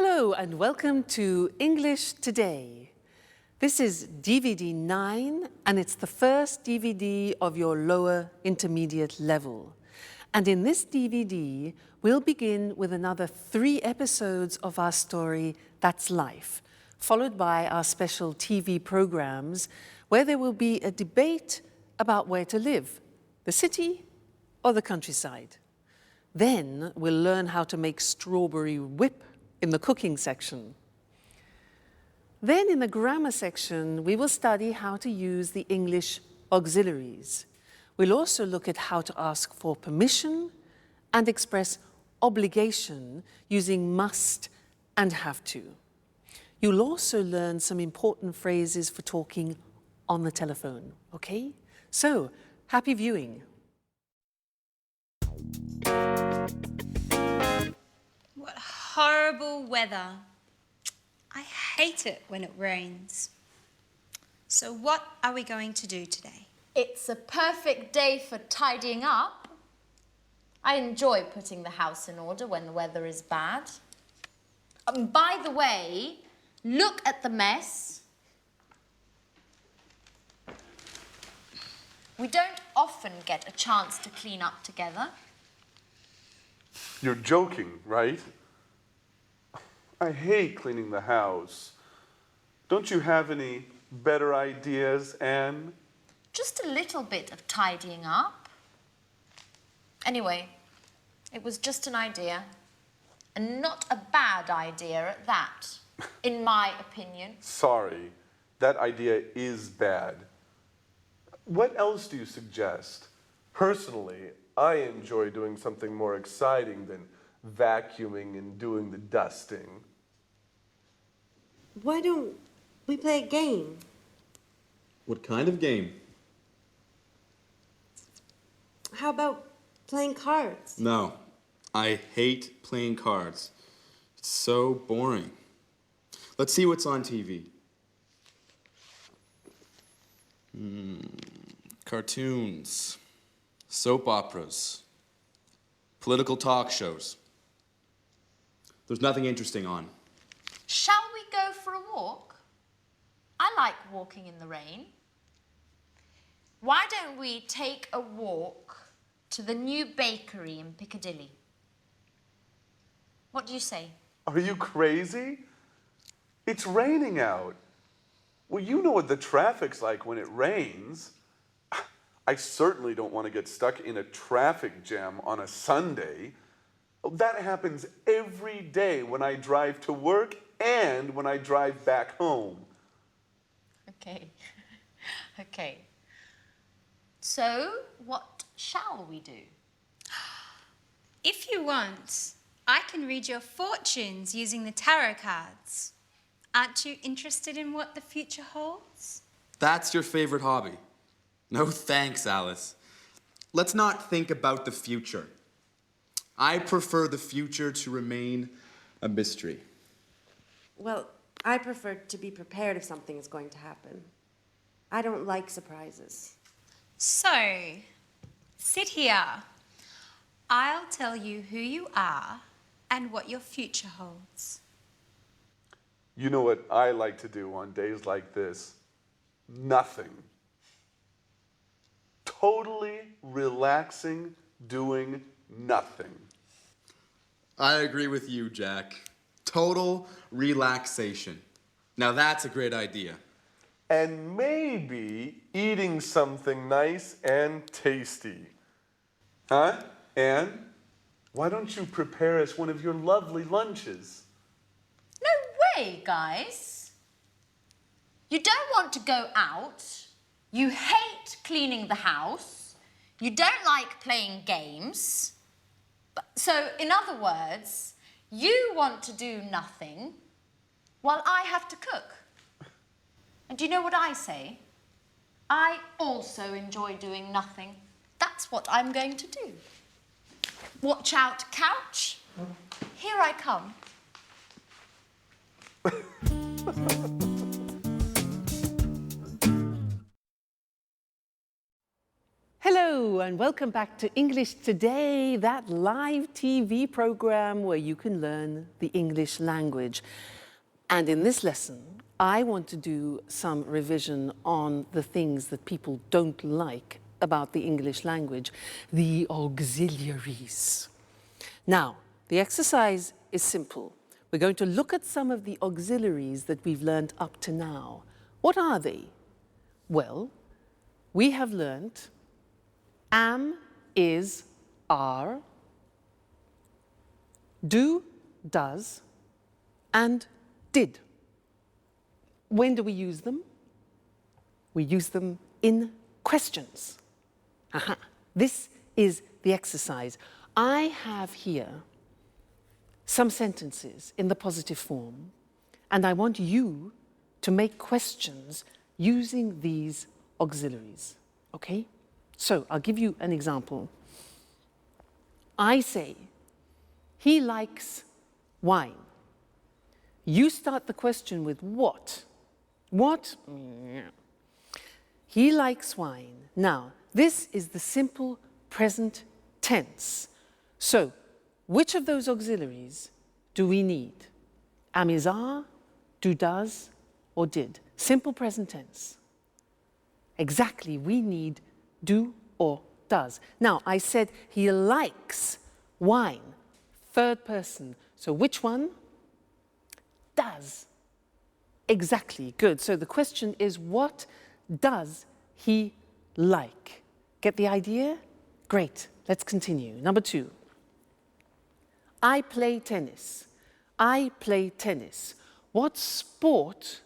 Hello and welcome to English Today. This is DVD 9 and it's the first DVD of your lower intermediate level. And in this DVD, we'll begin with another 3 episodes of our story, That's Life, followed by our special TV programs where there will be a debate about where to live, the city or the countryside. Then we'll learn how to make strawberry whip in the cooking section. Then in the grammar section, we will study how to use the English auxiliaries. We'll also look at how to ask for permission and express obligation using must and have to. You'll also learn some important phrases for talking on the telephone, okay? So, happy viewing. What horrible weather. I hate it when it rains. So what are we going to do today? It's a perfect day for tidying up. I enjoy putting the house in order when the weather is bad. By the way, look at the mess. We don't often get a chance to clean up together. You're joking, right? I hate cleaning the house. Don't you have any better ideas, Anne? Just a little bit of tidying up. Anyway, it was just an idea. And not a bad idea at that, in my opinion. Sorry, that idea is bad. What else do you suggest? Personally, I enjoy doing something more exciting than vacuuming and doing the dusting. Why don't we play a game? What kind of game? How about playing cards? No, I hate playing cards. It's so boring. Let's see what's on TV. Cartoons, soap operas, political talk shows. There's nothing interesting on. Shall we go for a walk? I like walking in the rain. Why don't we take a walk to the new bakery in Piccadilly? What do you say? Are you crazy? It's raining out. Well, you know what the traffic's like when it rains. I certainly don't want to get stuck in a traffic jam on a Sunday. That happens every day when I drive to work and when I drive back home. Okay. Okay. So, what shall we do? If you want, I can read your fortunes using the tarot cards. Aren't you interested in what the future holds? That's your favorite hobby. No thanks, Alice. Let's not think about the future. I prefer the future to remain a mystery. Well, I prefer to be prepared if something is going to happen. I don't like surprises. So, sit here. I'll tell you who you are and what your future holds. You know what I like to do on days like this? Nothing. Totally relaxing, doing nothing. I agree with you, Jack. Total relaxation. Now that's a great idea. And maybe eating something nice and tasty. Huh, Anne? Why don't you prepare us one of your lovely lunches? No way, guys. You don't want to go out. You hate cleaning the house. You don't like playing games. So, in other words, you want to do nothing while I have to cook. And do you know what I say? I also enjoy doing nothing. That's what I'm going to do. Watch out, couch. Here I come. Hello Hello and welcome back to English Today, that live TV program where you can learn the English language. And in this lesson, I want to do some revision on the things that people don't like about the English language, the auxiliaries. Now, the exercise is simple. We're going to look at some of the auxiliaries that we've learned up to now. What are they? Well, we have learned am, is, are, do, does, and did. When do we use them? We use them in questions. Aha. This is the exercise. I have here some sentences in the positive form, and I want you to make questions using these auxiliaries, okay? So I'll give you an example. I say, he likes wine. You start the question with what? What? He likes wine. Now, this is the simple present tense. So, which of those auxiliaries do we need? Am, is, are, do, does, or did? Simple present tense. Exactly, we need do or does. Now, I said he likes wine, third person. So which one? Does. Exactly, good. So the question is, what does he like? Get the idea? Great, let's continue. Number 2. I play tennis. I play tennis. What sport?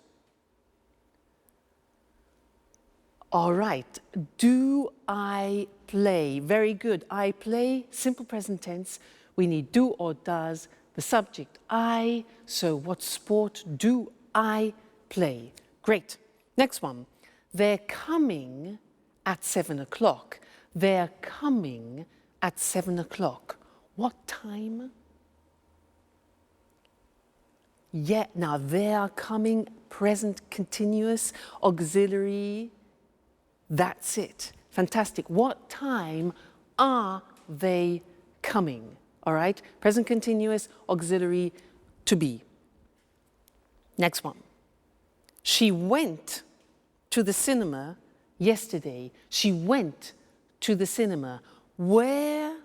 All right, do I play? Very good. I play, simple present tense. We need do or does, the subject I. So what sport do I play? Great. Next one. They're coming at 7 o'clock. They're coming at 7 o'clock. What time? Yeah, now they are coming, present continuous, auxiliary. That's it. Fantastic. What time are they coming? All right? Present continuous, auxiliary, to be. Next one. She went to the cinema yesterday. She went to the cinema. Where?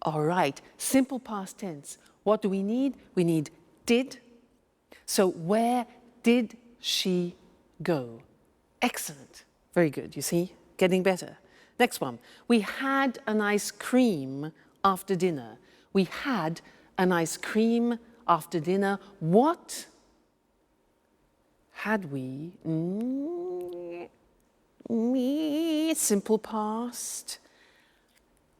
All right. Simple past tense. What do we need? We need did. So where did she go? Excellent. Very good. You see? Getting better. Next one. We had an ice cream after dinner. We had an ice cream after dinner. What had we? Simple past.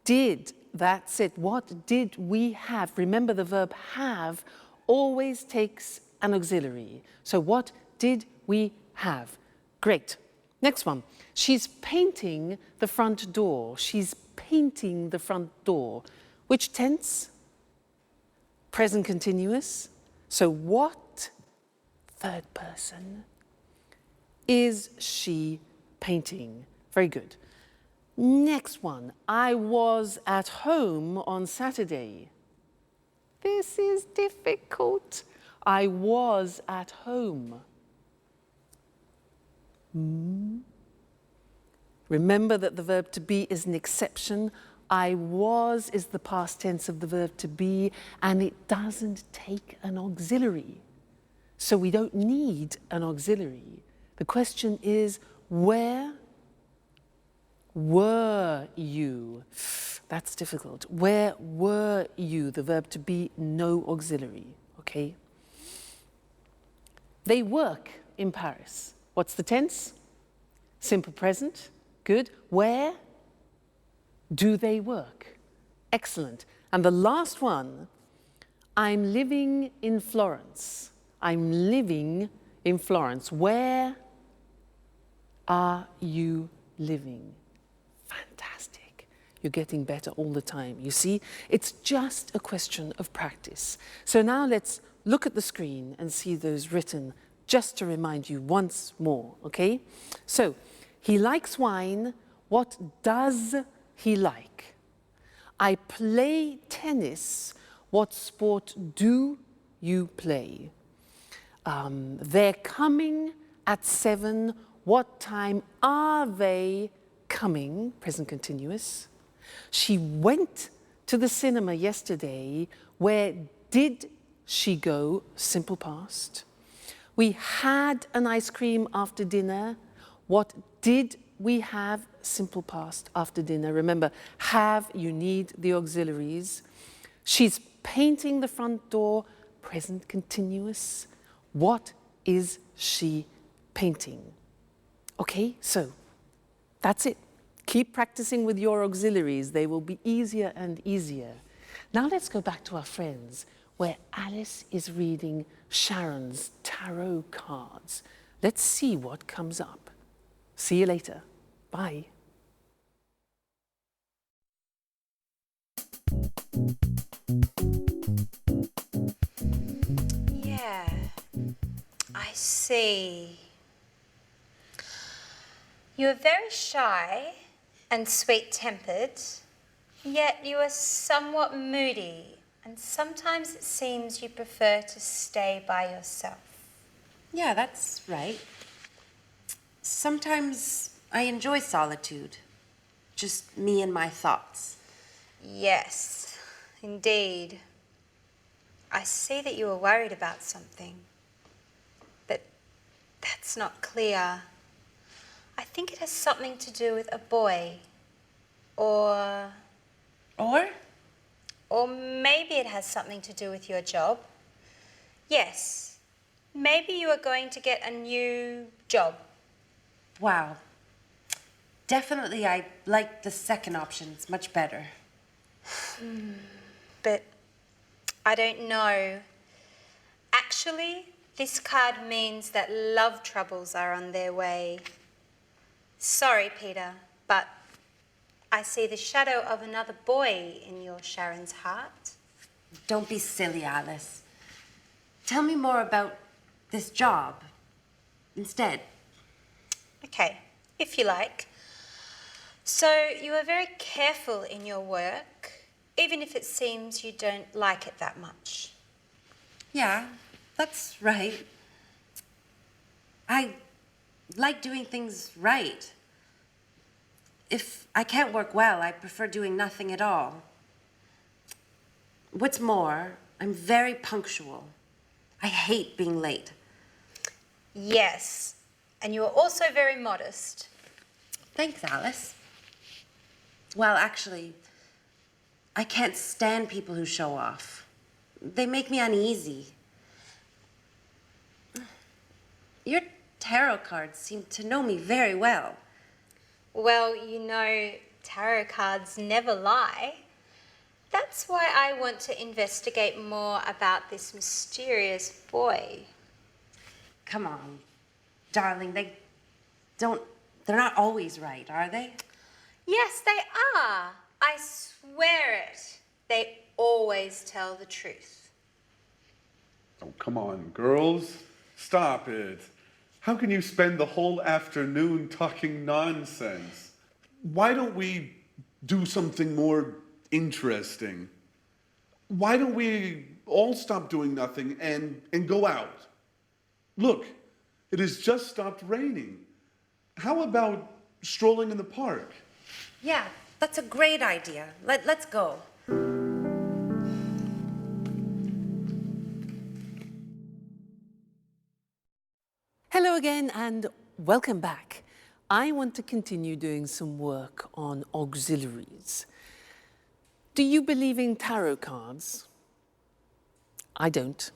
Did. That's it. What did we have? Remember, the verb have always takes an auxiliary. So what did we have? Great. Next one. She's painting the front door. She's painting the front door. Which tense? Present continuous. So what, third person, is she painting? Very good. Next one. I was at home on Saturday. This is difficult. I was at home. Remember that the verb to be is an exception. I was is the past tense of the verb to be, and it doesn't take an auxiliary. So we don't need an auxiliary. The question is, where were you? That's difficult. Where were you? The verb to be, no auxiliary, okay? They work in Paris. What's the tense? Simple present. Good. Where do they work? Excellent. And the last one, I'm living in Florence. I'm living in Florence. Where are you living? Fantastic. You're getting better all the time. You see, it's just a question of practice. So now let's look at the screen and see those written just to remind you once more, okay? So He likes wine. What does he like? I play tennis. What sport do you play? They're coming at 7. What time are they coming? Present continuous. She went to the cinema yesterday. Where did she go? Simple past. We had an ice cream after dinner. What did we have? Simple past after dinner. Remember, have, you need the auxiliaries. She's painting the front door. Present continuous. What is she painting? Okay, so that's it. Keep practicing with your auxiliaries. They will be easier and easier. Now let's go back to our friends, where Alice is reading Sharon's tarot cards. Let's see what comes up. See you later. Bye. Yeah, I see. You are very shy and sweet-tempered, yet you are somewhat moody, and sometimes it seems you prefer to stay by yourself. Yeah, that's right. Sometimes I enjoy solitude. Just me and my thoughts. Yes, indeed. I see that you are worried about something, but that's not clear. I think it has something to do with a boy, or maybe it has something to do with your job. Yes, maybe you are going to get a new job. Wow. Definitely I like the second option. It's much better. But I don't know. Actually, this card means that love troubles are on their way. Sorry, Peter, but I see the shadow of another boy in your Sharon's heart. Don't be silly, Alice. Tell me more about this job instead. Okay, if you like. So you are very careful in your work, even if it seems you don't like it that much. Yeah, that's right. I like doing things right. If I can't work well, I prefer doing nothing at all. What's more, I'm very punctual. I hate being late. Yes, and you are also very modest. Thanks, Alice. Well, actually, I can't stand people who show off. They make me uneasy. Your tarot cards seem to know me very well. Well, you know, tarot cards never lie. That's why I want to investigate more about this mysterious boy. Come on, darling, they're not always right, are they? Yes, they are. I swear it. They always tell the truth. Oh, come on, girls. Stop it. How can you spend the whole afternoon talking nonsense? Why don't we do something more interesting? Why don't we all stop doing nothing and go out? Look, it has just stopped raining. How about strolling in the park? Yeah, that's a great idea. Let's go. Hello again and welcome back. I want to continue doing some work on auxiliaries. Do you believe in tarot cards? I don't.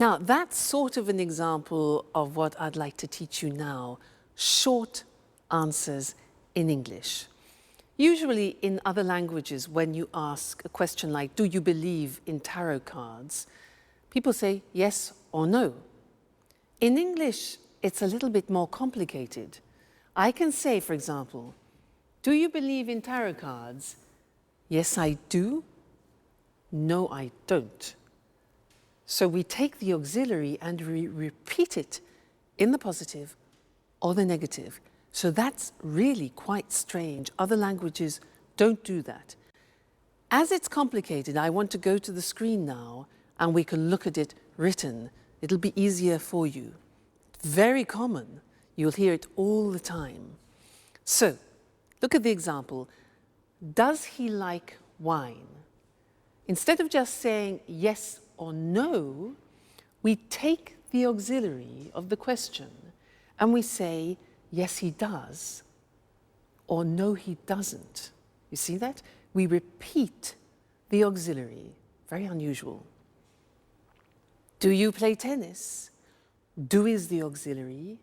Now, that's sort of an example of what I'd like to teach you now, short answers in English. Usually in other languages, when you ask a question like, do you believe in tarot cards? People say yes or no. In English, it's a little bit more complicated. I can say, for example, do you believe in tarot cards? Yes, I do. No, I don't. So we take the auxiliary and we repeat it in the positive or the negative. So that's really quite strange. Other languages don't do that. As it's complicated, I want to go to the screen now and we can look at it written. It'll be easier for you. Very common. You'll hear it all the time. So, look at the example. Does he like wine? Instead of just saying yes or no, we take the auxiliary of the question and we say, yes, he does, or no, he doesn't. You see that? We repeat the auxiliary. Very unusual. Do you play tennis? Do is the auxiliary.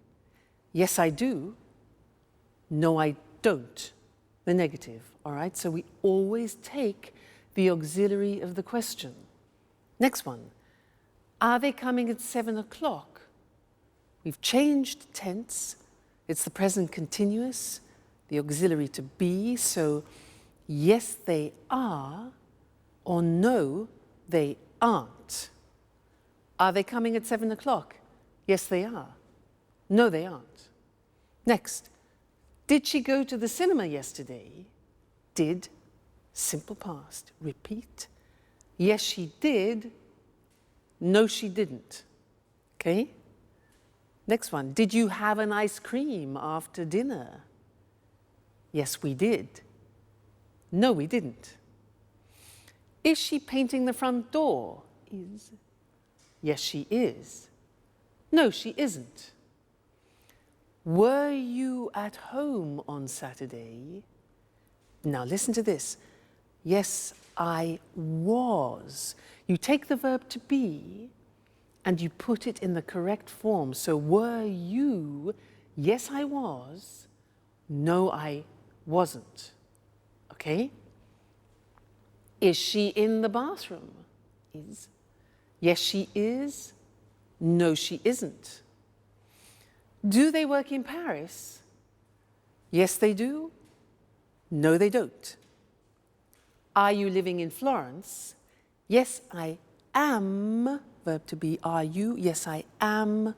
Yes, I do. No, I don't. The negative, all right? So we always take the auxiliary of the question. Next one. Are they coming at 7 o'clock? We've changed tense. It's the present continuous, the auxiliary to be. So yes, they are, or no, they aren't. Are they coming at 7 o'clock? Yes, they are. No, they aren't. Next. Did she go to the cinema yesterday? Did, simple past. Repeat. Yes, she did. No, she didn't. Okay? Next one. Did you have an ice cream after dinner? Yes, we did. No, we didn't. Is she painting the front door? Is. Yes, she is. No, she isn't. Were you at home on Saturday? Now listen to this. Yes, I was. You take the verb to be and you put it in the correct form. So were you? Yes, I was. No, I wasn't. Okay? Is she in the bathroom? Is. Yes, she is. No, she isn't. Do they work in Paris? Yes, they do. No, they don't. Are you living in Florence? Yes, I am. Verb to be, are you? Yes, I am.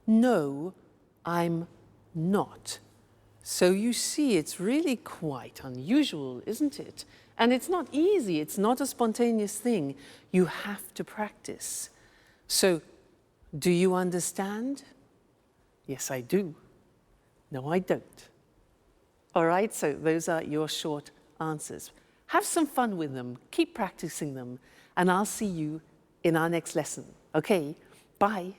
No, I'm not. So you see, it's really quite unusual, isn't it? And it's not easy. It's not a spontaneous thing. You have to practice. So, do you understand? Yes, I do. No, I don't. All right, so those are your short answers. Have some fun with them. Keep practicing them. And I'll see you in our next lesson. Okay, bye.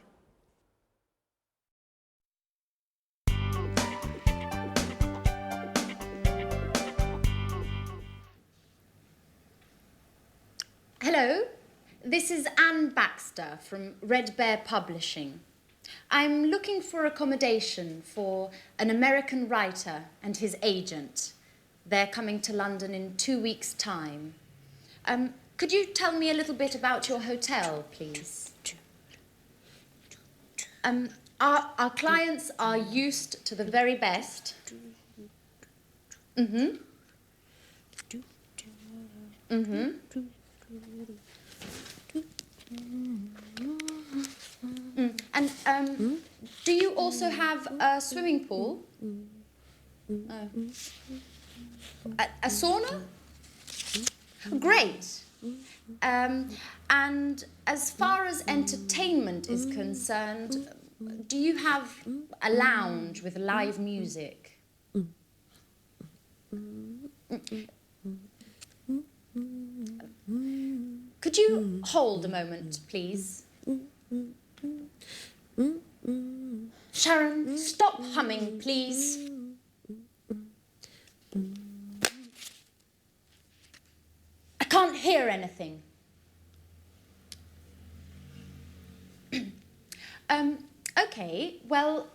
Hello, this is Anne Baxter from Red Bear Publishing. I'm looking for accommodation for an American writer and his agent. They're coming to London in 2 weeks' time. Could you tell me a little bit about your hotel, please? Our clients are used to the very best. Mm-hmm. Mm-hmm. And do you also have a swimming pool? A sauna? Great. And as far as entertainment is concerned, do you have a lounge with live music? Could you hold a moment, please? Sharon, stop humming, please. I can't hear anything. Okay, well,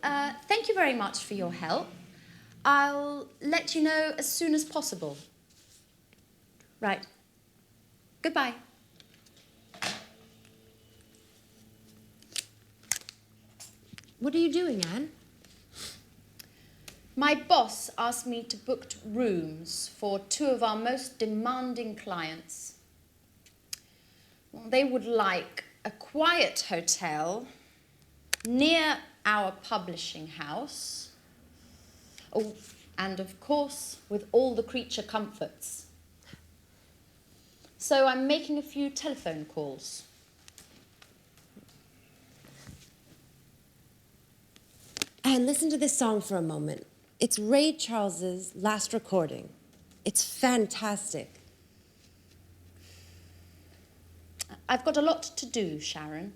thank you very much for your help. I'll let you know as soon as possible. Right. Goodbye. What are you doing, Anne? My boss asked me to book rooms for 2 of our most demanding clients. Well, they would like a quiet hotel near our publishing house. Oh, and of course, with all the creature comforts. So I'm making a few telephone calls. And listen to this song for a moment. It's Ray Charles's last recording. It's fantastic. I've got a lot to do, Sharon.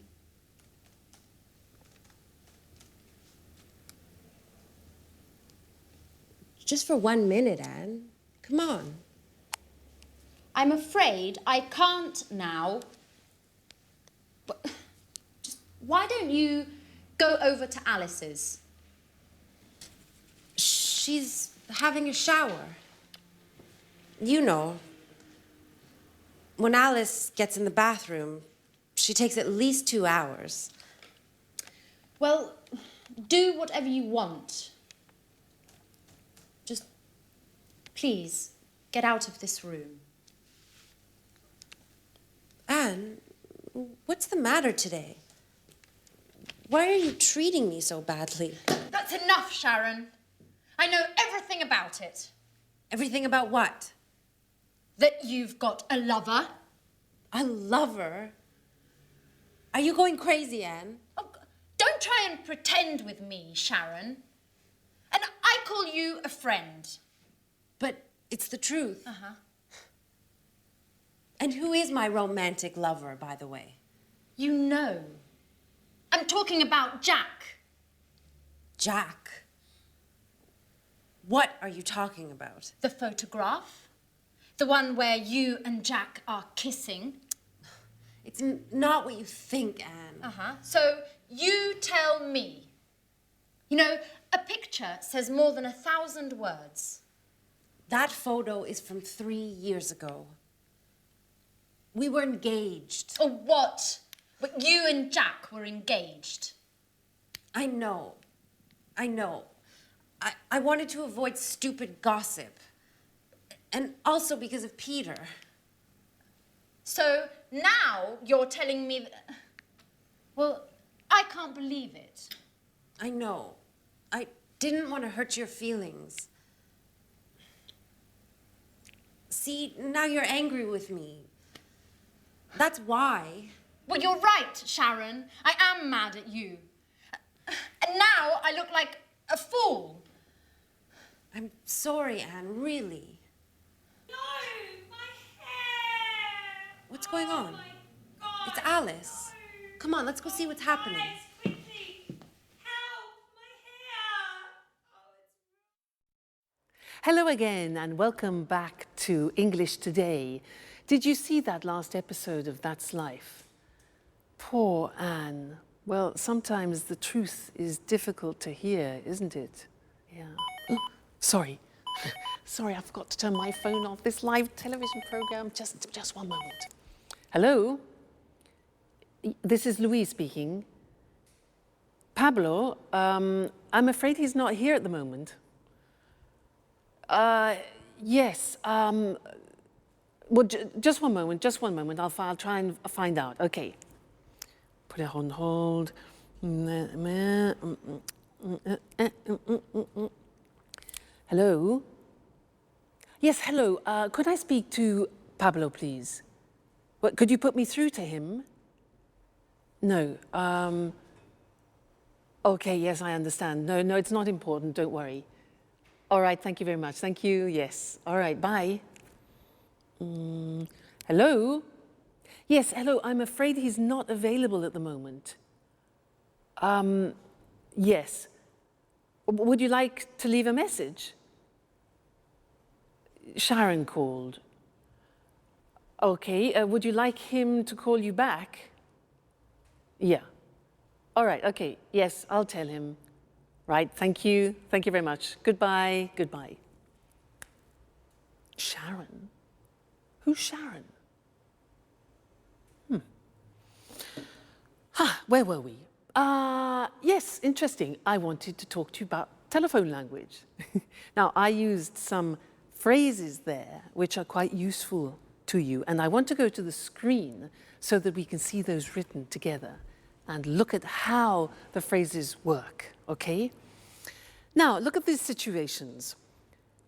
Just for 1 minute, Anne. Come on. I'm afraid I can't now. But just why don't you go over to Alice's? She's having a shower. You know, when Alice gets in the bathroom, she takes at least 2 hours. Well, do whatever you want. Just please get out of this room. Anne, what's the matter today? Why are you treating me so badly? That's enough, Sharon. I know everything about it. Everything about what? That you've got a lover. A lover? Are you going crazy, Anne? Oh, don't try and pretend with me, Sharon. And I call you a friend. But it's the truth. Uh-huh. And who is my romantic lover, by the way? You know. I'm talking about Jack. Jack? What are you talking about? The photograph. The one where you and Jack are kissing. It's not what you think, Anne. Uh-huh. So you tell me. You know, a picture says more than 1,000 words. That photo is from 3 years ago. We were engaged. Or what? But you and Jack were engaged. I know. I wanted to avoid stupid gossip. And also because of Peter. So now you're telling me that... Well, I can't believe it. I know. I didn't want to hurt your feelings. See, now you're angry with me. That's why. Well, you're right, Sharon. I am mad at you. And now I look like a fool. I'm sorry, Anne, really. No, my hair! What's going on? My God, It's Alice. no. Come on, let's go see what's happening. Alice, quickly! Help! My hair! Oh, it's... Hello again and welcome back to English Today. Did you see that last episode of That's Life? Poor Anne. Well, sometimes the truth is difficult to hear, isn't it? Yeah. Oh, sorry. Sorry, I forgot to turn my phone off. This live television program. Just one moment. Hello? This is Louise speaking. Pablo, I'm afraid he's not here at the moment. Yes. Well, just one moment. I'll try and find out. Okay. Put it on hold. Hello? Yes, hello. Could I speak to Pablo, please? What, could you put me through to him? No. Okay, yes, I understand. No, it's not important. Don't worry. All right, thank you very much. Thank you, yes. All right, bye. Hello? Yes, hello. I'm afraid he's not available at the moment. Yes. Would you like to leave a message? Sharon called. Okay, would you like him to call you back? Yeah. All right, okay. Yes, I'll tell him. Right, thank you. Thank you very much. Goodbye. Goodbye. Sharon? Who's Sharon? Where were we? Yes, interesting. I wanted to talk to you about telephone language. Now, I used some phrases there which are quite useful to you, and I want to go to the screen so that we can see those written together and look at how the phrases work, okay? Now, look at these situations.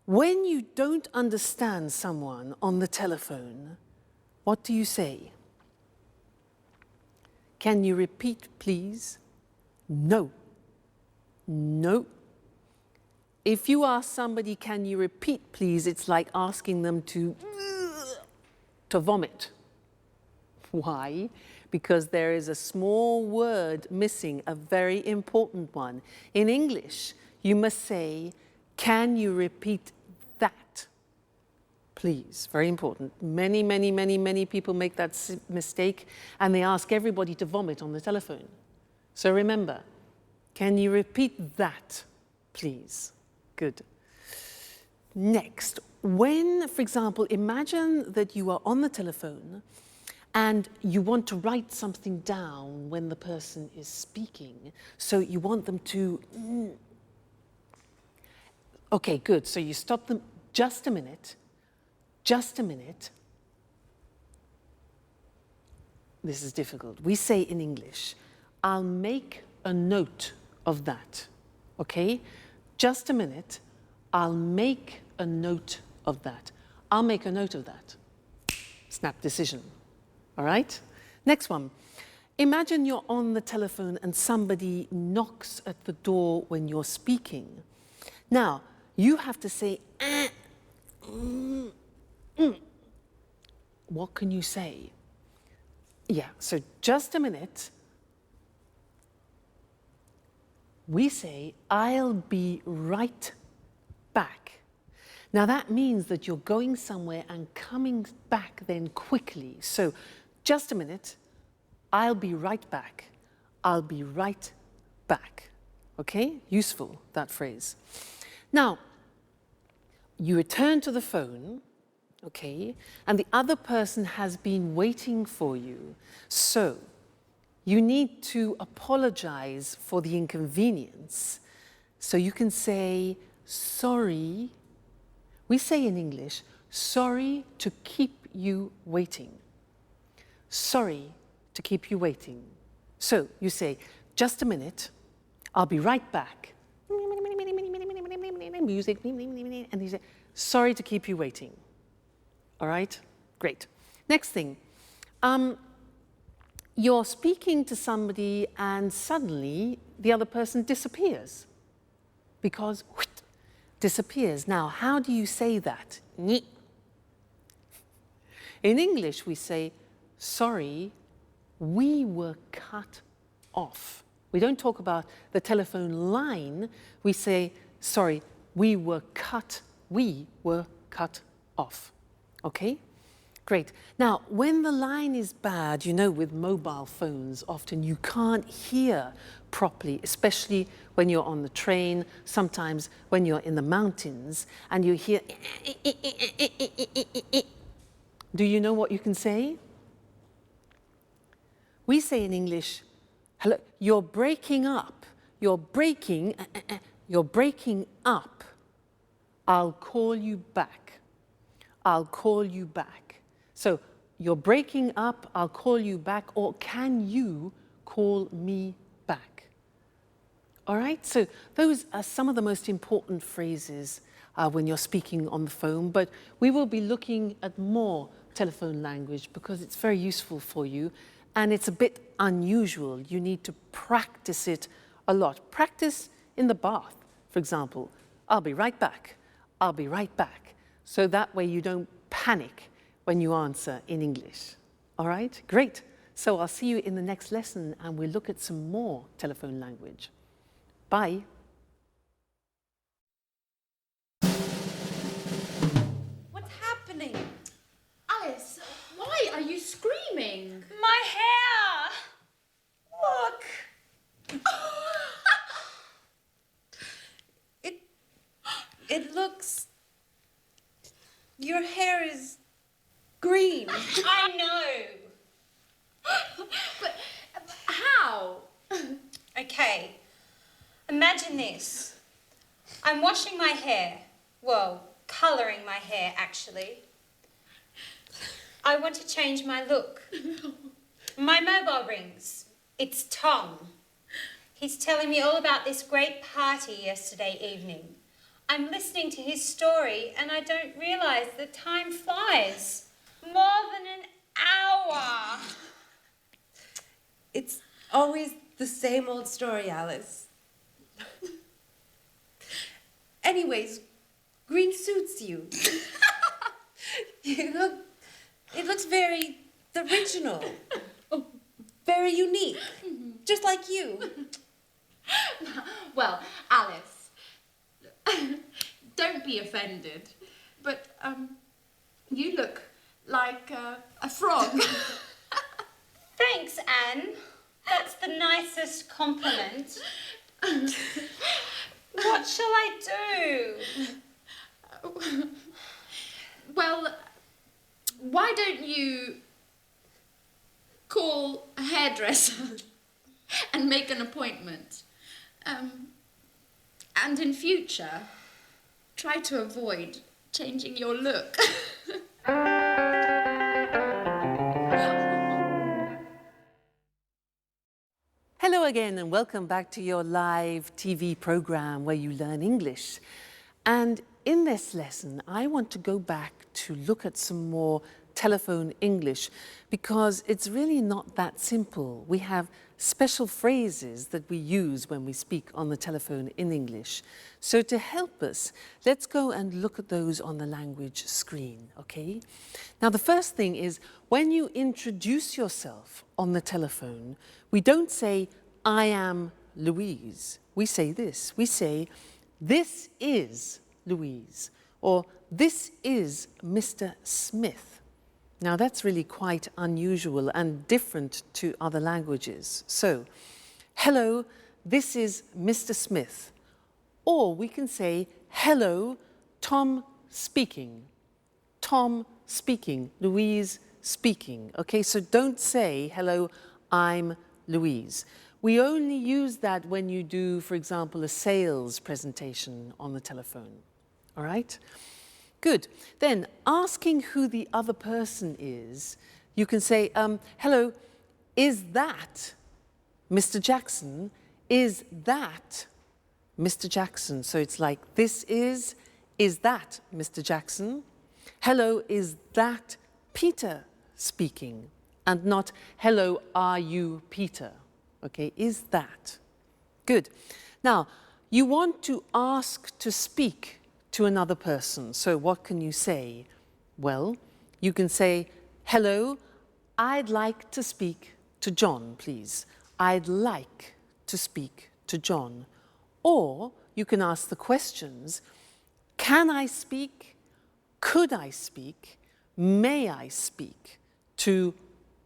When you don't understand someone on the telephone, what do you say? Can you repeat, please? No. No. If you ask somebody, can you repeat, please, it's like asking them to vomit. Why? Because there is a small word missing, a very important one. In English, you must say, can you repeat that? Please, very important. Many people make that mistake, and they ask everybody to vomit on the telephone. So remember, can you repeat that, please? Good. Next, when, for example, imagine that you are on the telephone and you want to write something down when the person is speaking. So you want them to... Okay, good. So you stop them. Just a minute. Just a minute. This is difficult. We say in English, I'll make a note of that. Okay? Just a minute. I'll make a note of that. I'll make a note of that. Snap decision. All right? Next one. Imagine you're on the telephone and somebody knocks at the door when you're speaking. Now, you have to say, What can you say? Yeah, so just a minute. We say, I'll be right back. Now that means that you're going somewhere and coming back then quickly. So just a minute, I'll be right back. I'll be right back. Okay? Useful, that phrase. Now, you return to the phone, okay, and the other person has been waiting for you. So you need to apologize for the inconvenience. So you can say, sorry. We say in English, sorry to keep you waiting. Sorry to keep you waiting. So you say, just a minute, I'll be right back. Music, and you say, sorry to keep you waiting. All right? Great. Next thing. You're speaking to somebody and suddenly the other person disappears. Because, disappears. Now, how do you say that? In English, we say, sorry, we were cut off. We don't talk about the telephone line. We say, sorry, we were cut off. Okay? Great. Now, when the line is bad, you know, with mobile phones, often you can't hear properly, especially when you're on the train, sometimes when you're in the mountains, and you hear... Do you know what you can say? We say in English, hello, you're breaking up. You're breaking up. I'll call you back. I'll call you back. So you're breaking up, I'll call you back, or can you call me back? All right, so those are some of the most important phrases when you're speaking on the phone, but we will be looking at more telephone language because it's very useful for you and it's a bit unusual. You need to practice it a lot. Practice in the bath, for example. I'll be right back. I'll be right back. So that way you don't panic when you answer in English. All right? Great. So I'll see you in the next lesson and we'll look at some more telephone language. Bye. What's happening? Alice, why are you screaming? My hair! Look! It looks... Your hair is green. I know! But how? Okay, imagine this. I'm washing my hair. Well, colouring my hair, actually. I want to change my look. My mobile rings. It's Tom. He's telling me all about this great party yesterday evening. I'm listening to his story and I don't realise that time flies. More than an hour. It's always the same old story, Alice. Anyways, green suits you. It looks very original. Very unique. Just like you. Well, Alice, don't be offended, but you look like a frog. Thanks, Anne. That's the nicest compliment. What shall I do? Well, why don't you call a hairdresser and make an appointment? And in future, try to avoid changing your look. Hello again and welcome back to your live TV program where you learn English. And in this lesson, I want to go back to look at some more telephone English because it's really not that simple. We have special phrases that we use when we speak on the telephone in English. So to help us, let's go and look at those on the language screen, okay? Now the first thing is when you introduce yourself on the telephone, we don't say, I am Louise. We say this. We say, this is Louise, or this is Mr. Smith. Now that's really quite unusual and different to other languages. So, hello, this is Mr. Smith. Or we can say, hello, Tom speaking. Tom speaking, Louise speaking. Okay, so don't say, hello, I'm Louise. We only use that when you do, for example, a sales presentation on the telephone. All right? Good. Then, asking who the other person is, you can say, hello, is that Mr. Jackson? Is that Mr. Jackson? So it's like, this is that Mr. Jackson? Hello, is that Peter speaking? And not, hello, are you Peter? Okay, is that? Good. Now, you want to ask to speak to another person. So what can you say? Well, you can say, hello, I'd like to speak to John, please. I'd like to speak to John. Or you can ask the questions, can I speak? Could I speak? May I speak to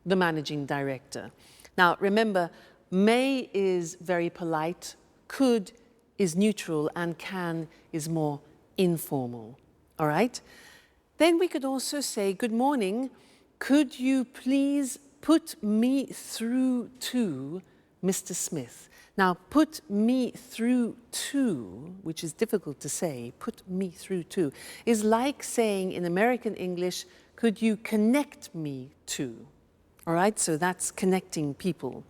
the managing director? Now, remember, may is very polite, could is neutral, and can is more informal. All right? Then we could also say, good morning, could you please put me through to Mr. Smith? Now, put me through to, which is difficult to say, put me through to, is like saying in American English, could you connect me to? All right, so that's connecting people.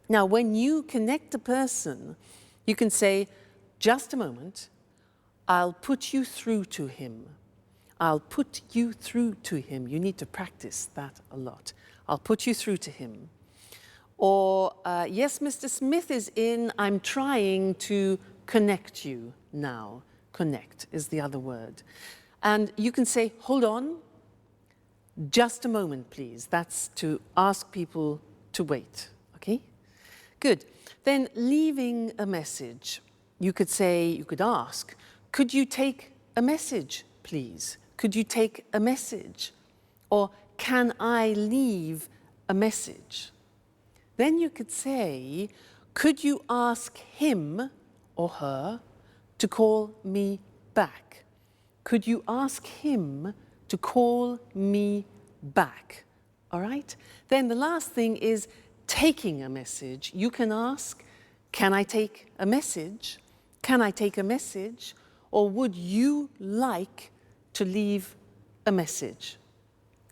Now, when you connect a person, you can say, just a moment, I'll put you through to him. I'll put you through to him. You need to practice that a lot. I'll put you through to him. Or, yes, Mr. Smith is in. I'm trying to connect you now. Connect is the other word. And you can say, hold on, just a moment, please. That's to ask people to wait, okay? Good. Then leaving a message. You could say, you could ask, could you take a message, please? Could you take a message? Or can I leave a message? Then you could say, could you ask him or her to call me back? Could you ask him to call me back? All right? Then the last thing is taking a message. You can ask, can I take a message? Can I take a message? Or would you like to leave a message?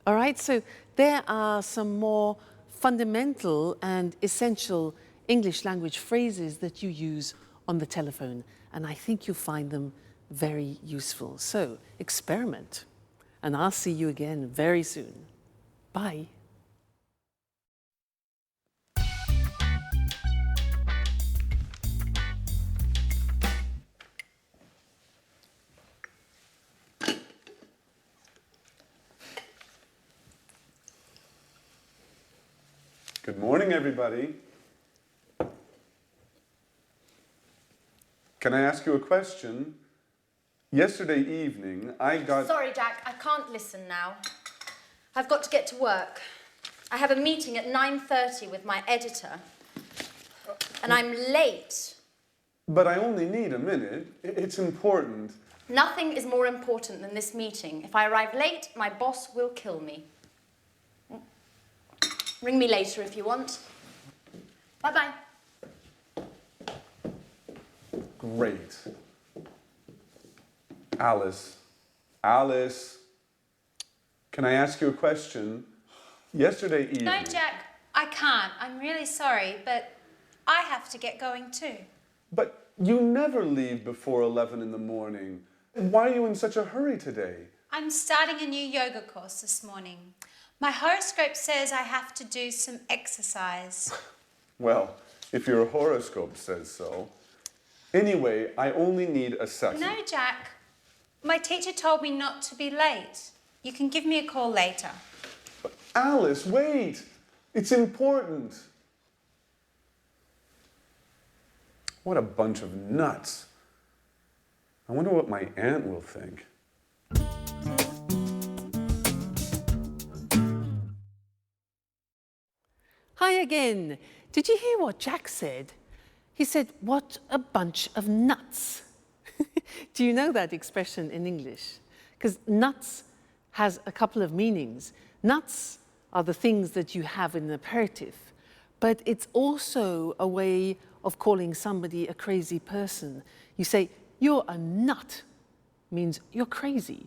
All right, so there are some more fundamental and essential English language phrases that you use on the telephone, and I think you'll find them very useful. So experiment, and I'll see you again very soon. Bye. Good morning, everybody. Can I ask you a question? Yesterday evening, I got... Sorry, Jack, I can't listen now. I've got to get to work. I have a meeting at 9:30 with my editor, and I'm late. But I only need a minute. It's important. Nothing is more important than this meeting. If I arrive late, my boss will kill me. Ring me later if you want. Bye-bye. Great. Alice. Alice. Can I ask you a question? Yesterday evening... No, Jack, I can't. I'm really sorry, but I have to get going too. But you never leave before 11 in the morning. Why are you in such a hurry today? I'm starting a new yoga course this morning. My horoscope says I have to do some exercise. Well, if your horoscope says so. Anyway, I only need a second. No, Jack. My teacher told me not to be late. You can give me a call later. But Alice, wait! It's important. What a bunch of nuts. I wonder what my aunt will think. Hi again. Did you hear what Jack said? He said, what a bunch of nuts. Do you know that expression in English? Because nuts has a couple of meanings. Nuts are the things that you have in an aperitif, but it's also a way of calling somebody a crazy person. You say, you're a nut, means you're crazy.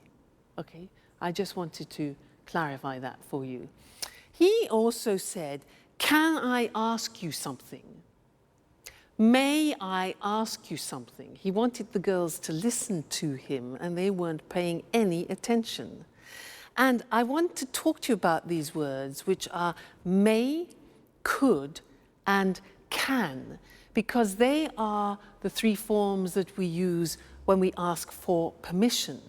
Okay, I just wanted to clarify that for you. He also said, can I ask you something? May I ask you something? He wanted the girls to listen to him, and they weren't paying any attention. And I want to talk to you about these words, which are may, could, and can, because they are the three forms that we use when we ask for permission.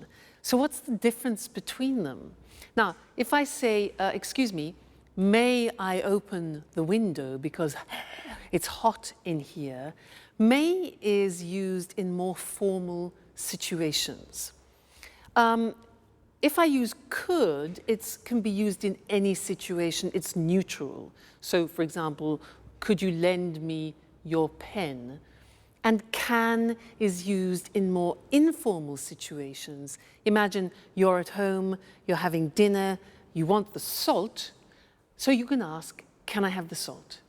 So what's the difference between them? Now, if I say, excuse me, may I open the window because it's hot in here, may is used in more formal situations. If I use could, it can be used in any situation. It's neutral. So, for example, could you lend me your pen? And can is used in more informal situations. Imagine you're at home, you're having dinner, you want the salt, so you can ask, can I have the salt?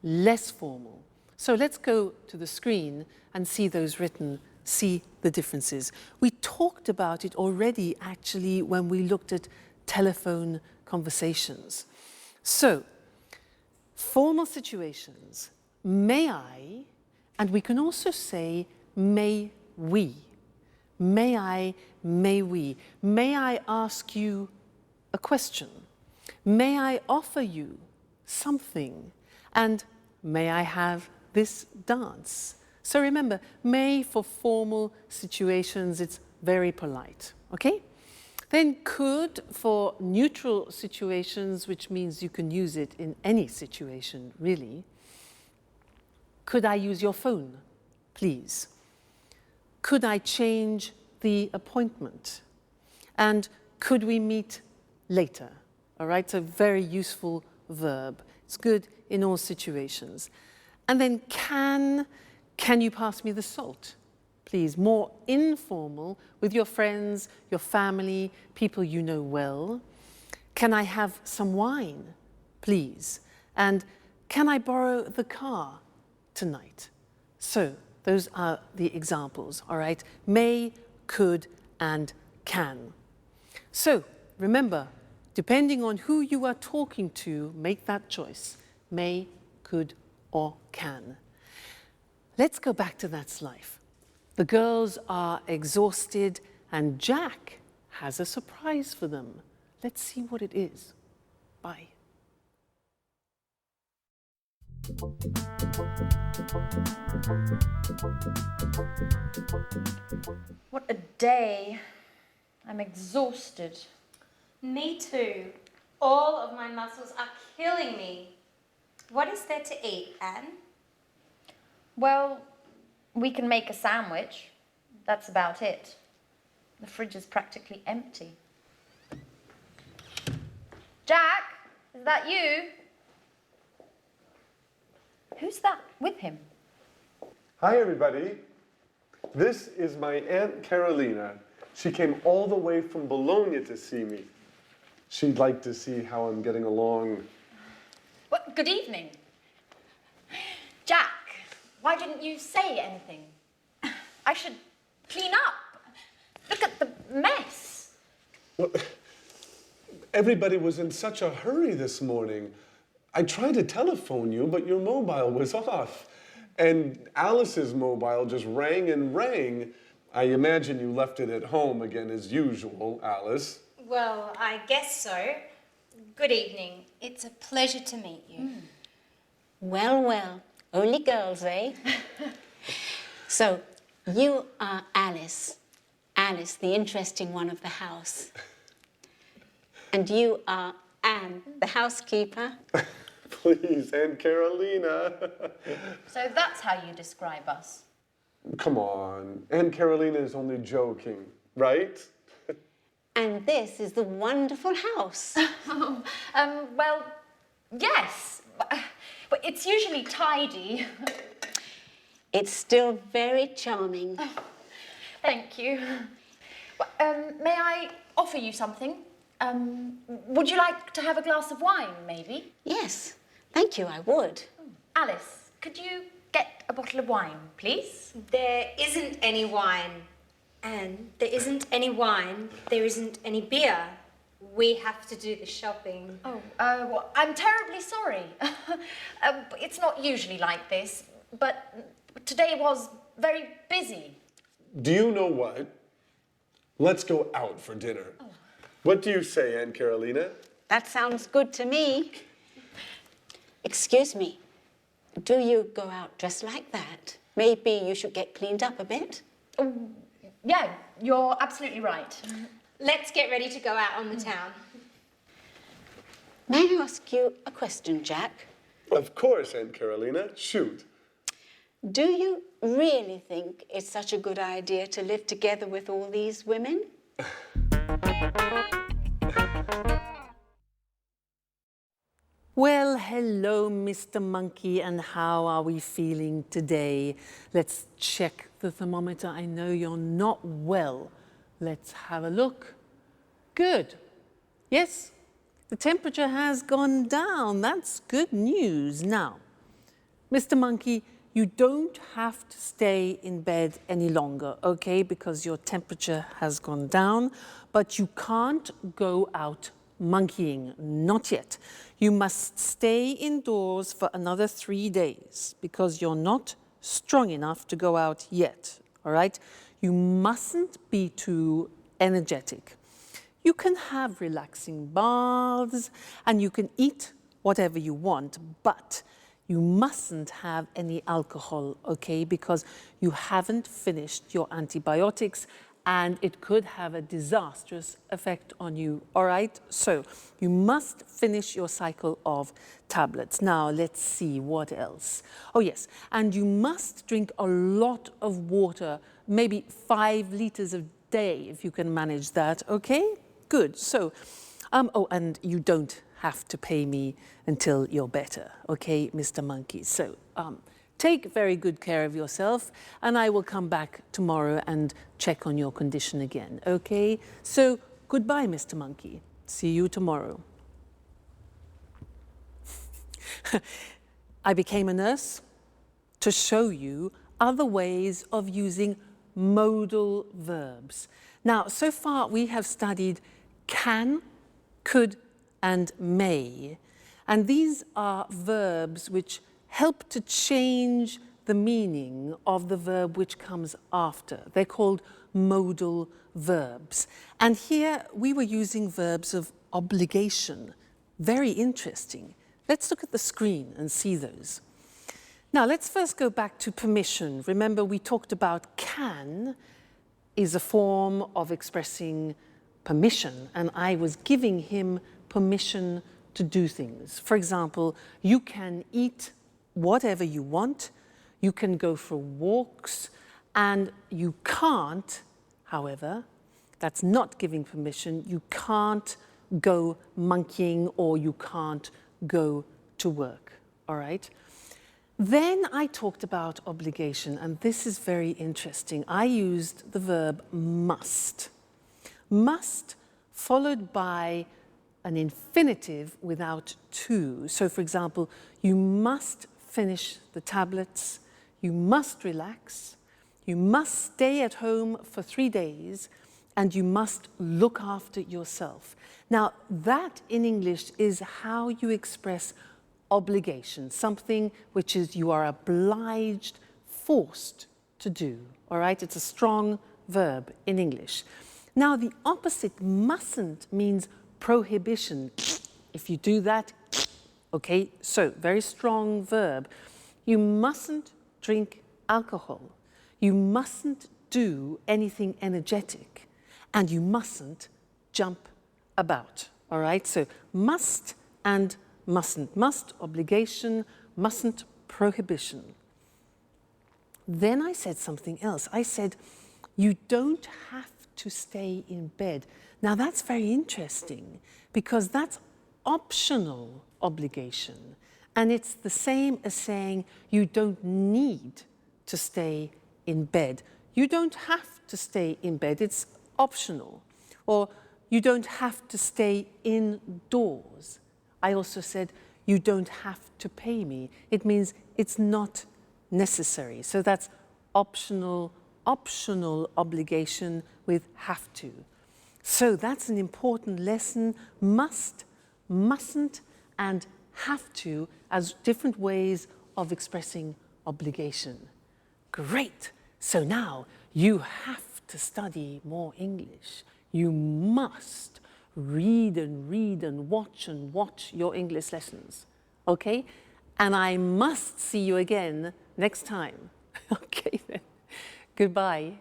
Less formal. So let's go to the screen and see those written, see the differences. We talked about it already, actually, when we looked at telephone conversations. So, formal situations, may I, and we can also say, may we. May I, may we. May I ask you a question? May I offer you something? And may I have this dance? So remember, may for formal situations, it's very polite, okay? Then could for neutral situations, which means you can use it in any situation, really. Could I use your phone, please? Could I change the appointment? And could we meet later? All right, so very useful verb. It's good in all situations. And then can you pass me the salt? Please, more informal with your friends, your family, people you know well. Can I have some wine, please? And can I borrow the car tonight? So those are the examples, all right? May, could, and can. So remember, depending on who you are talking to, make that choice. May, could, or can. Let's go back to That's Life. The girls are exhausted and Jack has a surprise for them. Let's see what it is. Bye. What a day. I'm exhausted. Me too. All of my muscles are killing me. What is there to eat, Anne? Well, we can make a sandwich. That's about it. The fridge is practically empty. Jack, is that you? Who's that with him? Hi, everybody. This is my Aunt Carolina. She came all the way from Bologna to see me. She'd like to see how I'm getting along. Well, good evening. Jack, why didn't you say anything? I should clean up. Look at the mess. Well, everybody was in such a hurry this morning. I tried to telephone you, but your mobile was off. And Alice's mobile just rang and rang. I imagine you left it at home again as usual, Alice. Well, I guess so. Good evening. It's a pleasure to meet you. Well, well, only girls, eh? So, you are Alice. Alice, the interesting one of the house. And you are Anne, the housekeeper. Please, Aunt Carolina. So that's how you describe us. Come on, Aunt Carolina is only joking, right? And this is the wonderful house. Well, yes, but it's usually tidy. It's still very charming. Thank you. May I offer you something? Would you like to have a glass of wine, maybe? Yes, thank you, I would. Alice, could you get a bottle of wine, please? There isn't any wine. Anne, there isn't any wine. There isn't any beer. We have to do the shopping. Oh, well, I'm terribly sorry. It's not usually like this, but today was very busy. Do you know what? Let's go out for dinner. Oh. What do you say, Aunt Carolina? That sounds good to me. Excuse me, do you go out dressed like that? Maybe you should get cleaned up a bit? Yeah, you're absolutely right. Let's get ready to go out on the town. May I ask you a question, Jack? Of course, Aunt Carolina. Shoot. Do you really think it's such a good idea to live together with all these women? Well, hello, Mr. Monkey, and how are we feeling today? Let's check the thermometer. I know you're not well. Let's have a look. Good. Yes, the temperature has gone down. That's good news. Now, Mr. Monkey, you don't have to stay in bed any longer, okay, because your temperature has gone down, but you can't go out monkeying, not yet. You must stay indoors for another 3 days because you're not strong enough to go out yet, all right? You mustn't be too energetic. You can have relaxing baths and you can eat whatever you want, but you mustn't have any alcohol, okay? Because you haven't finished your antibiotics and it could have a disastrous effect on you, all right? So you must finish your cycle of tablets. Now, let's see what else. Oh, yes, and you must drink a lot of water, maybe 5 liters a day, if you can manage that, okay? Good, so, oh, and you don't have to pay me until you're better, okay, Mr. Monkey? So, take very good care of yourself, and I will come back tomorrow and check on your condition again, okay? So, goodbye, Mr. Monkey. See you tomorrow. I became a nurse to show you other ways of using modal verbs. Now, so far we have studied can, could, and may. And these are verbs which help to change the meaning of the verb which comes after. They're called modal verbs. And here we were using verbs of obligation. Very interesting. Let's look at the screen and see those. Now, let's first go back to permission. Remember, we talked about can is a form of expressing permission, and I was giving him permission to do things. For example, you can eat whatever you want, you can go for walks, and you can't, however, that's not giving permission, you can't go monkeying or you can't go to work, all right? Then I talked about obligation, and this is very interesting. I used the verb must. Must followed by an infinitive without to. So for example, you must finish the tablets, you must relax, you must stay at home for 3 days, and you must look after yourself. Now, that in English is how you express obligation, something which is you are obliged, forced to do, all right? It's a strong verb in English. Now, the opposite, mustn't, means prohibition. If you do that, okay, so very strong verb. You mustn't drink alcohol. You mustn't do anything energetic. And you mustn't jump about, all right? So must and mustn't. Must, obligation, mustn't, prohibition. Then I said something else. I said, you don't have to stay in bed. Now that's very interesting because that's optional obligation. And it's the same as saying you don't need to stay in bed. You don't have to stay in bed, it's optional. Or you don't have to stay indoors. I also said, you don't have to pay me. It means it's not necessary. So that's optional obligation with have to. So that's an important lesson. Must, mustn't, and have to as different ways of expressing obligation. Great. So now you have to study more English. You must read and watch your English lessons, okay? And I must see you again next time. Okay then, goodbye.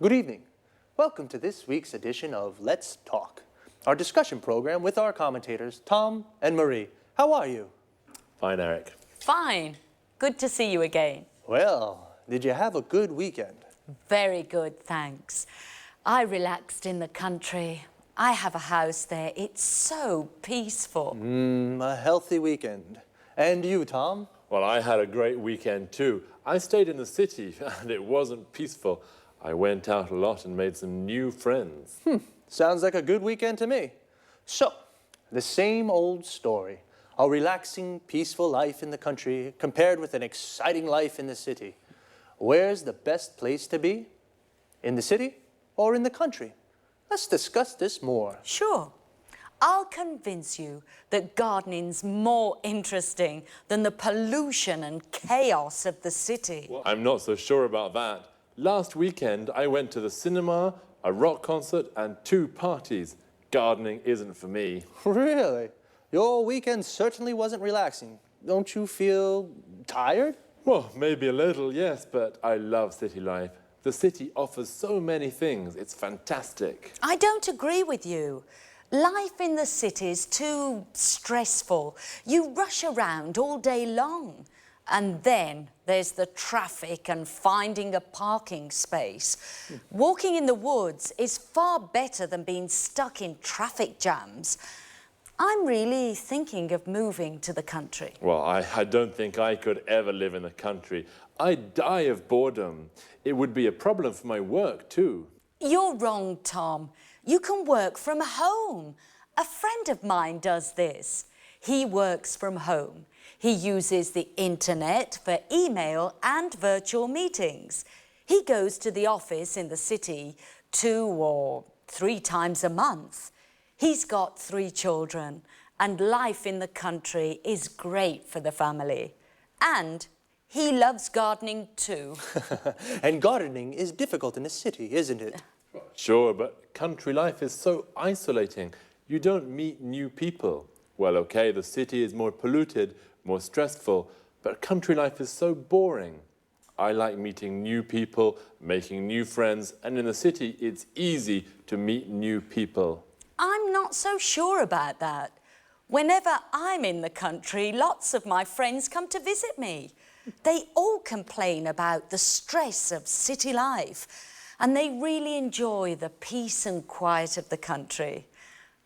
Good evening. Welcome to this week's edition of Let's Talk, our discussion program with our commentators, Tom and Marie. How are you? Fine, Eric. Fine. Good to see you again. Well, did you have a good weekend? Very good, thanks. I relaxed in the country. I have a house there. It's so peaceful. A healthy weekend. And you, Tom? Well, I had a great weekend too. I stayed in the city and it wasn't peaceful. I went out a lot and made some new friends. Sounds like a good weekend to me. So, the same old story. A relaxing, peaceful life in the country compared with an exciting life in the city. Where's the best place to be? In the city or in the country? Let's discuss this more. Sure. I'll convince you that gardening's more interesting than the pollution and chaos of the city. Well, I'm not so sure about that. Last weekend, I went to the cinema, a rock concert, and 2 parties. Gardening isn't for me. Really? Your weekend certainly wasn't relaxing. Don't you feel tired? Well, maybe a little, yes, but I love city life. The city offers so many things. It's fantastic. I don't agree with you. Life in the city is too stressful. You rush around all day long. And then there's the traffic and finding a parking space. Walking in the woods is far better than being stuck in traffic jams. I'm really thinking of moving to the country. Well, I don't think I could ever live in the country. I'd die of boredom. It would be a problem for my work, too. You're wrong, Tom. You can work from home. A friend of mine does this. He works from home. He uses the internet for email and virtual meetings. He goes to the office in the city 2 or 3 times a month. He's got 3 children and life in the country is great for the family. And he loves gardening too. And gardening is difficult in the city, isn't it? Sure, but country life is so isolating. You don't meet new people. Well, okay, the city is more polluted, more stressful, but country life is so boring. I like meeting new people, making new friends, and in the city, it's easy to meet new people. I'm not so sure about that. Whenever I'm in the country, lots of my friends come to visit me. They all complain about the stress of city life, and they really enjoy the peace and quiet of the country.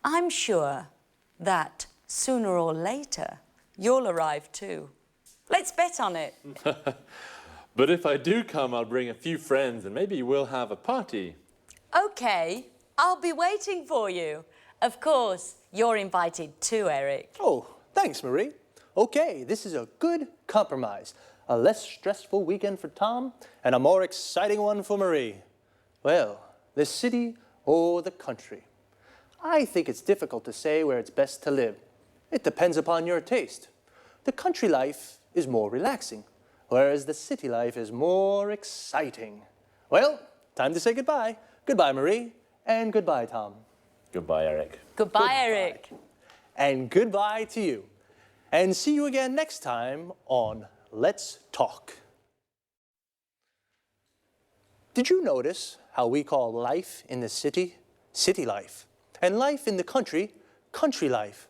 I'm sure that sooner or later, you'll arrive too. Let's bet on it. But if I do come, I'll bring a few friends and maybe we'll have a party. Okay, I'll be waiting for you. Of course, you're invited too, Eric. Oh, thanks, Marie. Okay, this is a good compromise. A less stressful weekend for Tom and a more exciting one for Marie. Well, the city or the country? I think it's difficult to say where it's best to live. It depends upon your taste. The country life is more relaxing, whereas the city life is more exciting. Well, time to say goodbye. Goodbye, Marie, and goodbye, Tom. Goodbye, Eric. Goodbye, Eric. And goodbye to you. And see you again next time on Let's Talk. Did you notice how we call life in the city, city life, and life in the country, country life?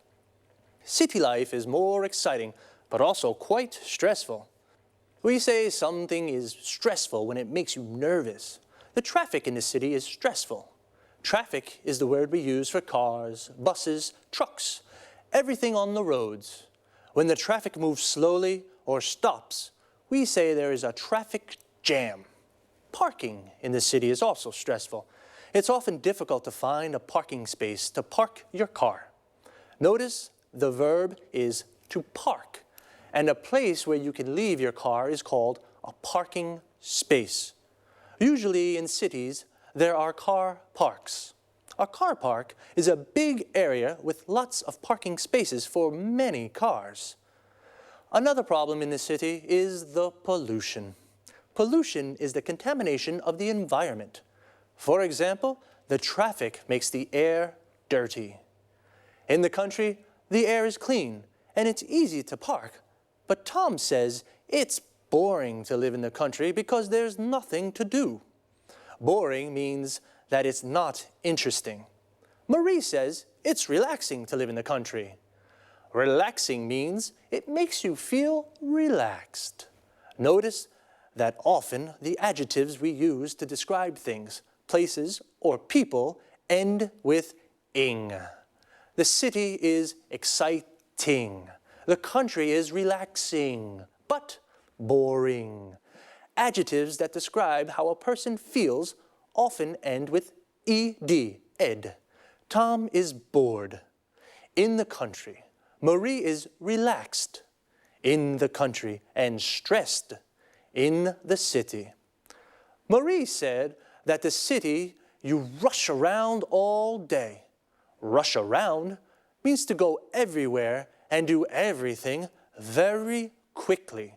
City life is more exciting, but also quite stressful. We say something is stressful when it makes you nervous. The traffic in the city is stressful. Traffic is the word we use for cars, buses, trucks, everything on the roads. When the traffic moves slowly or stops, we say there is a traffic jam. Parking in the city is also stressful. It's often difficult to find a parking space to park your car. Notice the verb is to park, and a place where you can leave your car is called a parking space. Usually in cities, there are car parks. A car park is a big area with lots of parking spaces for many cars. Another problem in the city is the pollution. Pollution is the contamination of the environment. For example, the traffic makes the air dirty. In the country, the air is clean and it's easy to park. But Tom says it's boring to live in the country because there's nothing to do. Boring means that it's not interesting. Marie says it's relaxing to live in the country. Relaxing means it makes you feel relaxed. Notice that often the adjectives we use to describe things, places, or people end with ing. The city is exciting. The country is relaxing, but boring. Adjectives that describe how a person feels often end with ed, ed. Tom is bored. In the country, Marie is relaxed. In the country, and stressed. In the city. Marie said that the city, you rush around all day. Rush around means to go everywhere and do everything very quickly.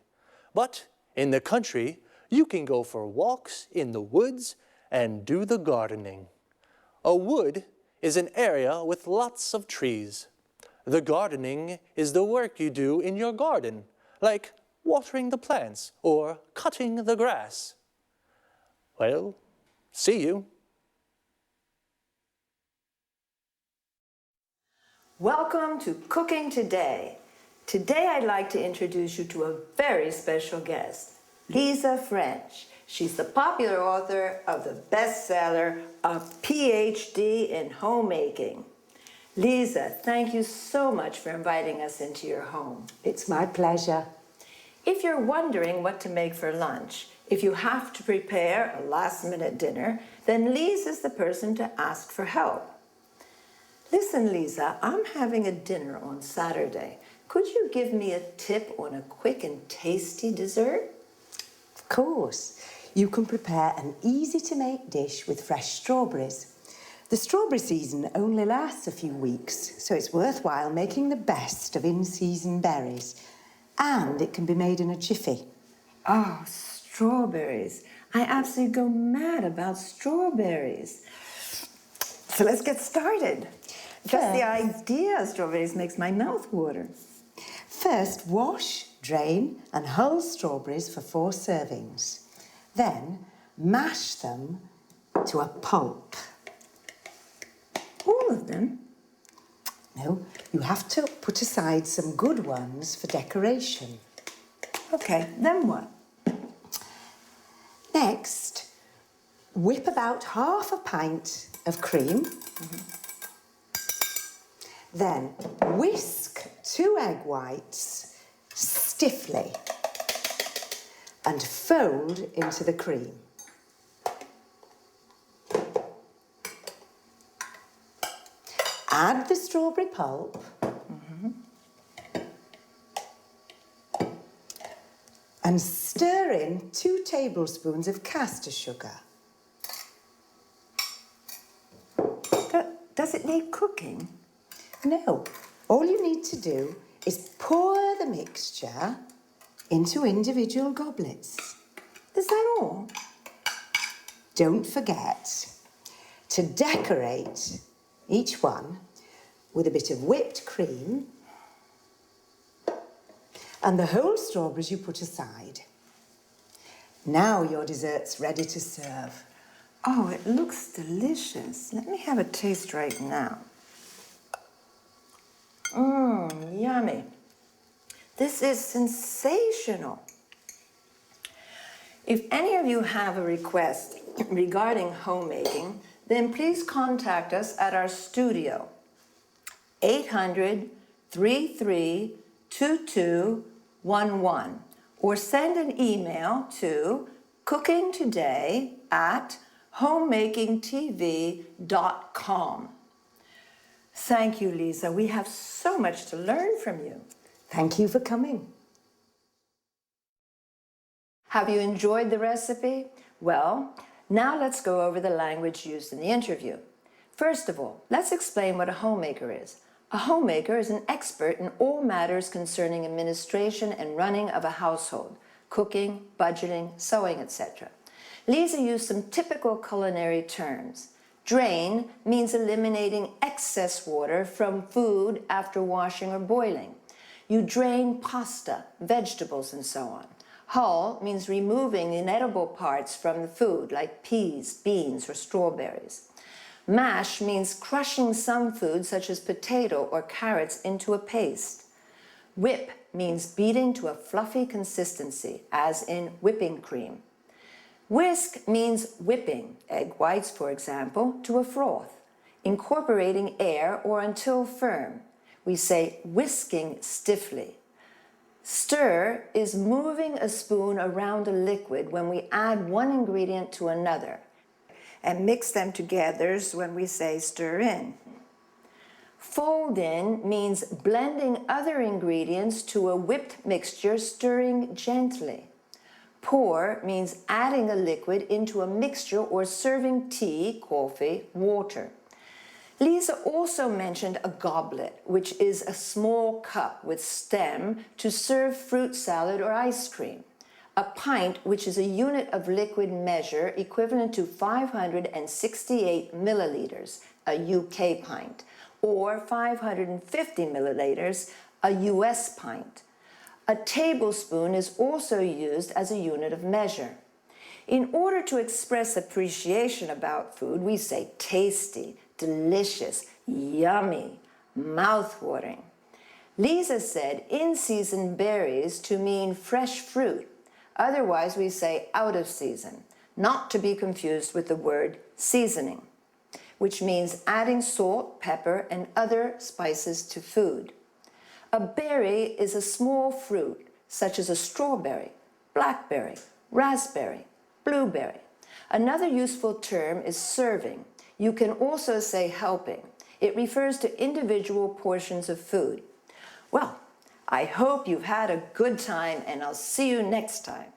But in the country, you can go for walks in the woods and do the gardening. A wood is an area with lots of trees. The gardening is the work you do in your garden, like watering the plants or cutting the grass. Well, see you. Welcome to Cooking Today. Today I'd like to introduce you to a very special guest, Lisa French. She's the popular author of the bestseller, A PhD in Homemaking. Lisa, thank you so much for inviting us into your home. It's my pleasure. If you're wondering what to make for lunch, if you have to prepare a last-minute dinner, then Lisa's the person to ask for help. Listen, Lisa, I'm having a dinner on Saturday. Could you give me a tip on a quick and tasty dessert? Of course. You can prepare an easy-to-make dish with fresh strawberries. The strawberry season only lasts a few weeks, so it's worthwhile making the best of in-season berries. And it can be made in a jiffy. Oh, strawberries. I absolutely go mad about strawberries. So let's get started. Just the idea of strawberries makes my mouth water. First, wash, drain, and hull strawberries for 4 servings. Then, mash them to a pulp. All of them? No, you have to put aside some good ones for decoration. Okay, then what? Next, whip about half a pint of cream. Then whisk 2 egg whites stiffly and fold into the cream. Add the strawberry pulp. And stir in 2 tablespoons of caster sugar. Does it need cooking? No. All you need to do is pour the mixture into individual goblets. Is that all? Don't forget to decorate each one with a bit of whipped cream and the whole strawberries you put aside. Now your dessert's ready to serve. Oh, it looks delicious. Let me have a taste right now. Yummy. This is sensational. If any of you have a request regarding homemaking, then please contact us at our studio, 800-332211, or send an email to cookingtoday@homemakingtv.com. Thank you, Lisa. We have so much to learn from you. Thank you for coming. Have you enjoyed the recipe? Well, now let's go over the language used in the interview. First of all, let's explain what a homemaker is. A homemaker is an expert in all matters concerning administration and running of a household, cooking, budgeting, sewing, etc. Lisa used some typical culinary terms. Drain means eliminating excess water from food after washing or boiling. You drain pasta, vegetables, and so on. Hull means removing inedible parts from the food, like peas, beans, or strawberries. Mash means crushing some food, such as potato or carrots, into a paste. Whip means beating to a fluffy consistency, as in whipping cream. Whisk means whipping, egg whites, for example, to a froth, incorporating air or until firm. We say whisking stiffly. Stir is moving a spoon around a liquid when we add one ingredient to another, and mix them together when we say stir in. Fold in means blending other ingredients to a whipped mixture, stirring gently. Pour means adding a liquid into a mixture or serving tea, coffee, water. Lisa also mentioned a goblet, which is a small cup with stem to serve fruit salad or ice cream. A pint, which is a unit of liquid measure equivalent to 568 milliliters, a UK pint, or 550 milliliters, a US pint. A tablespoon is also used as a unit of measure. In order to express appreciation about food, we say tasty, delicious, yummy, mouth-watering. Lisa said in-season berries to mean fresh fruit. Otherwise, we say out of season, not to be confused with the word seasoning, which means adding salt, pepper, and other spices to food. A berry is a small fruit, such as a strawberry, blackberry, raspberry, blueberry. Another useful term is serving. You can also say helping. It refers to individual portions of food. Well, I hope you've had a good time, and I'll see you next time.